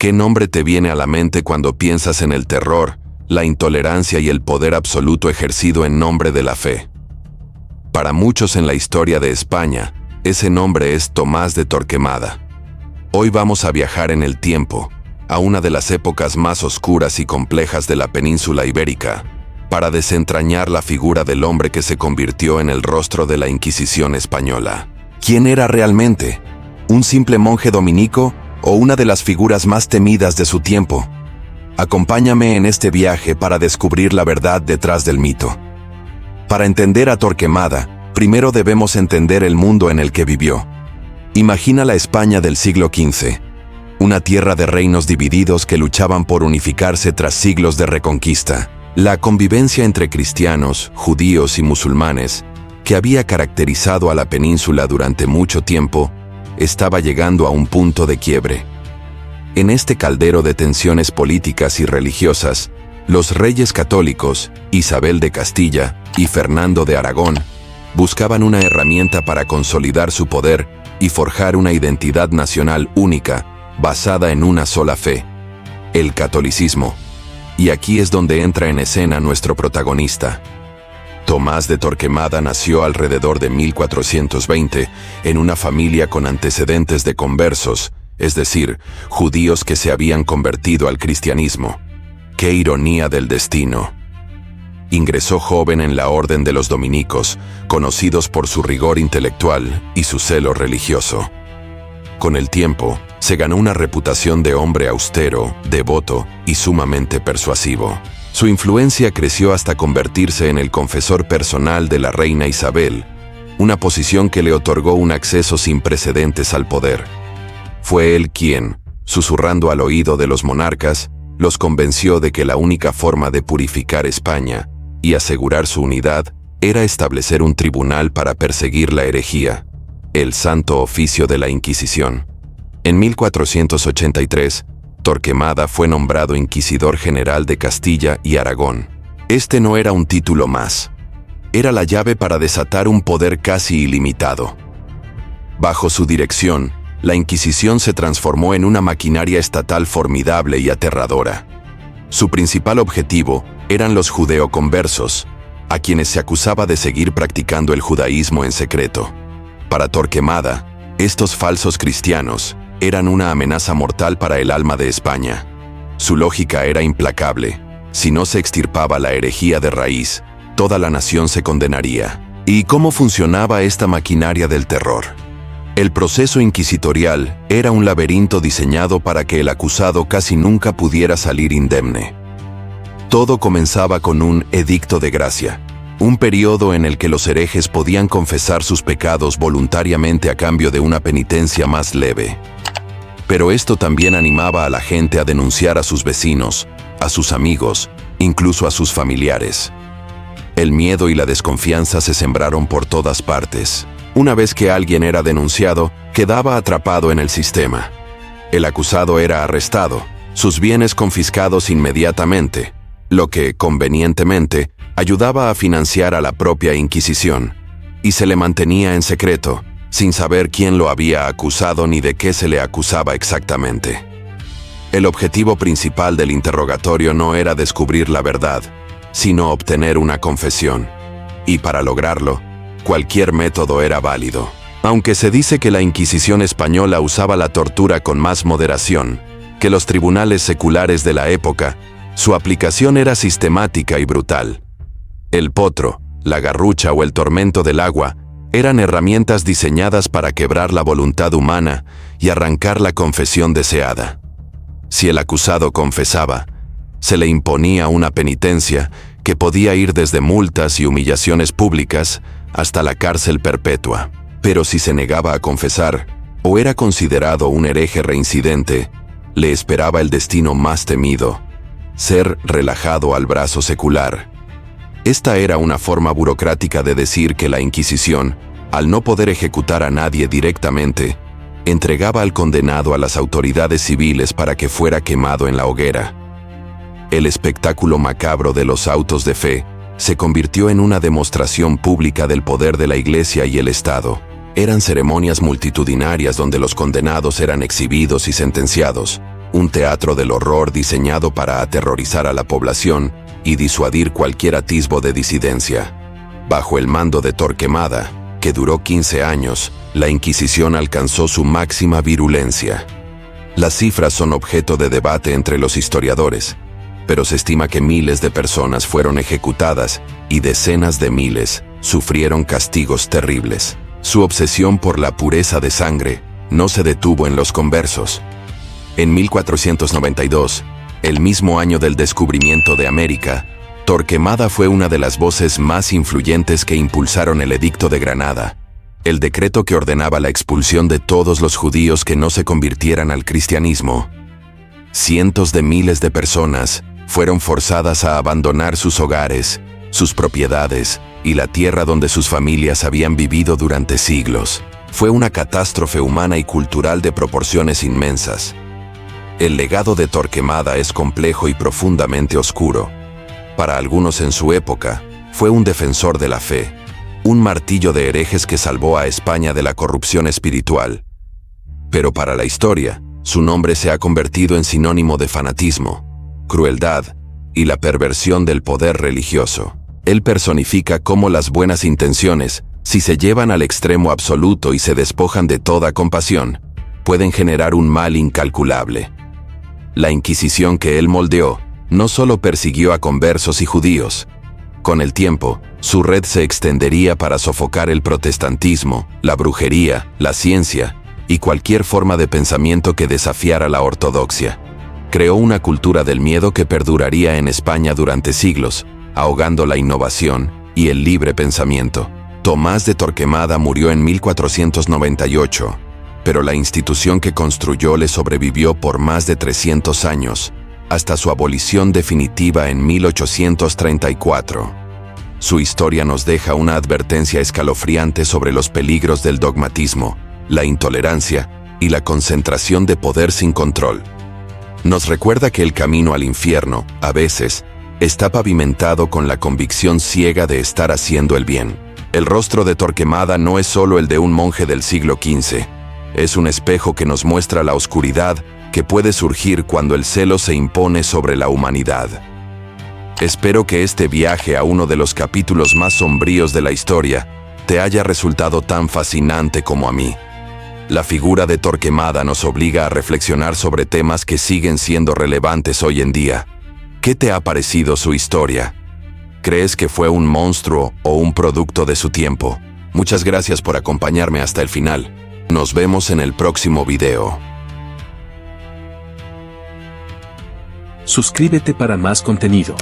¿Qué nombre te viene a la mente cuando piensas en el terror, la intolerancia y el poder absoluto ejercido en nombre de la fe? Para muchos en la historia de España, ese nombre es Tomás de Torquemada. Hoy vamos a viajar en el tiempo, a una de las épocas más oscuras y complejas de la península ibérica, para desentrañar la figura del hombre que se convirtió en el rostro de la Inquisición española. ¿Quién era realmente? ¿Un simple monje dominico o una de las figuras más temidas de su tiempo? Acompáñame en este viaje para descubrir la verdad detrás del mito. Para entender a Torquemada, primero debemos entender el mundo en el que vivió. Imagina la España del siglo XV, una tierra de reinos divididos que luchaban por unificarse tras siglos de reconquista. La convivencia entre cristianos, judíos y musulmanes, que había caracterizado a la península durante mucho tiempo, estaba llegando a un punto de quiebre. En este caldero de tensiones políticas y religiosas, los reyes católicos, Isabel de Castilla y Fernando de Aragón, buscaban una herramienta para consolidar su poder y forjar una identidad nacional única, basada en una sola fe: el catolicismo. Y aquí es donde entra en escena nuestro protagonista. Tomás de Torquemada nació alrededor de 1420 en una familia con antecedentes de conversos, es decir, judíos que se habían convertido al cristianismo. ¡Qué ironía del destino! Ingresó joven en la orden de los dominicos, conocidos por su rigor intelectual y su celo religioso. Con el tiempo, se ganó una reputación de hombre austero, devoto y sumamente persuasivo. Su influencia creció hasta convertirse en el confesor personal de la reina Isabel, una posición que le otorgó un acceso sin precedentes al poder. Fue él quien, susurrando al oído de los monarcas, los convenció de que la única forma de purificar España y asegurar su unidad era establecer un tribunal para perseguir la herejía, el Santo Oficio de la Inquisición. En 1483, Torquemada fue nombrado Inquisidor General de Castilla y Aragón. Este no era un título más. Era la llave para desatar un poder casi ilimitado. Bajo su dirección, la Inquisición se transformó en una maquinaria estatal formidable y aterradora. Su principal objetivo eran los judeoconversos, a quienes se acusaba de seguir practicando el judaísmo en secreto. Para Torquemada, estos falsos cristianos eran una amenaza mortal para el alma de España. Su lógica era implacable: si no se extirpaba la herejía de raíz, toda la nación se condenaría. ¿Y cómo funcionaba esta maquinaria del terror? El proceso inquisitorial era un laberinto diseñado para que el acusado casi nunca pudiera salir indemne. Todo comenzaba con un edicto de gracia, un periodo en el que los herejes podían confesar sus pecados voluntariamente a cambio de una penitencia más leve. Pero esto también animaba a la gente a denunciar a sus vecinos, a sus amigos, incluso a sus familiares. El miedo y la desconfianza se sembraron por todas partes. Una vez que alguien era denunciado, quedaba atrapado en el sistema. El acusado era arrestado, sus bienes confiscados inmediatamente, lo que, convenientemente, ayudaba a financiar a la propia Inquisición, y se le mantenía en secreto, sin saber quién lo había acusado ni de qué se le acusaba exactamente. El objetivo principal del interrogatorio no era descubrir la verdad, sino obtener una confesión. Y para lograrlo, cualquier método era válido. Aunque se dice que la Inquisición española usaba la tortura con más moderación que los tribunales seculares de la época, su aplicación era sistemática y brutal. El potro, la garrucha o el tormento del agua eran herramientas diseñadas para quebrar la voluntad humana y arrancar la confesión deseada. Si el acusado confesaba, se le imponía una penitencia que podía ir desde multas y humillaciones públicas hasta la cárcel perpetua. Pero si se negaba a confesar o era considerado un hereje reincidente, le esperaba el destino más temido: ser relajado al brazo secular. Esta era una forma burocrática de decir que la Inquisición, al no poder ejecutar a nadie directamente, entregaba al condenado a las autoridades civiles para que fuera quemado en la hoguera. El espectáculo macabro de los autos de fe se convirtió en una demostración pública del poder de la Iglesia y el Estado. Eran ceremonias multitudinarias donde los condenados eran exhibidos y sentenciados, un teatro del horror diseñado para aterrorizar a la población y disuadir cualquier atisbo de disidencia. Bajo el mando de Torquemada, que duró 15 años, la Inquisición alcanzó su máxima virulencia. Las cifras son objeto de debate entre los historiadores, pero se estima que miles de personas fueron ejecutadas y decenas de miles sufrieron castigos terribles. Su obsesión por la pureza de sangre no se detuvo en los conversos. En 1492, el mismo año del descubrimiento de América, Torquemada fue una de las voces más influyentes que impulsaron el Edicto de Granada, el decreto que ordenaba la expulsión de todos los judíos que no se convirtieran al cristianismo. Cientos de miles de personas fueron forzadas a abandonar sus hogares, sus propiedades y la tierra donde sus familias habían vivido durante siglos. Fue una catástrofe humana y cultural de proporciones inmensas. El legado de Torquemada es complejo y profundamente oscuro. Para algunos en su época, fue un defensor de la fe, un martillo de herejes que salvó a España de la corrupción espiritual. Pero para la historia, su nombre se ha convertido en sinónimo de fanatismo, crueldad y la perversión del poder religioso. Él personifica cómo las buenas intenciones, si se llevan al extremo absoluto y se despojan de toda compasión, pueden generar un mal incalculable. La Inquisición que él moldeó no solo persiguió a conversos y judíos. Con el tiempo, su red se extendería para sofocar el protestantismo, la brujería, la ciencia y cualquier forma de pensamiento que desafiara la ortodoxia. Creó una cultura del miedo que perduraría en España durante siglos, ahogando la innovación y el libre pensamiento. Tomás de Torquemada murió en 1498, pero la institución que construyó le sobrevivió por más de 300 años, hasta su abolición definitiva en 1834. Su historia nos deja una advertencia escalofriante sobre los peligros del dogmatismo, la intolerancia y la concentración de poder sin control. Nos recuerda que el camino al infierno, a veces, está pavimentado con la convicción ciega de estar haciendo el bien. El rostro de Torquemada no es solo el de un monje del siglo XV, es un espejo que nos muestra la oscuridad que puede surgir cuando el celo se impone sobre la humanidad. Espero que este viaje a uno de los capítulos más sombríos de la historia te haya resultado tan fascinante como a mí. La figura de Torquemada nos obliga a reflexionar sobre temas que siguen siendo relevantes hoy en día. ¿Qué te ha parecido su historia? ¿Crees que fue un monstruo o un producto de su tiempo? Muchas gracias por acompañarme hasta el final. Nos vemos en el próximo video. Suscríbete para más contenido.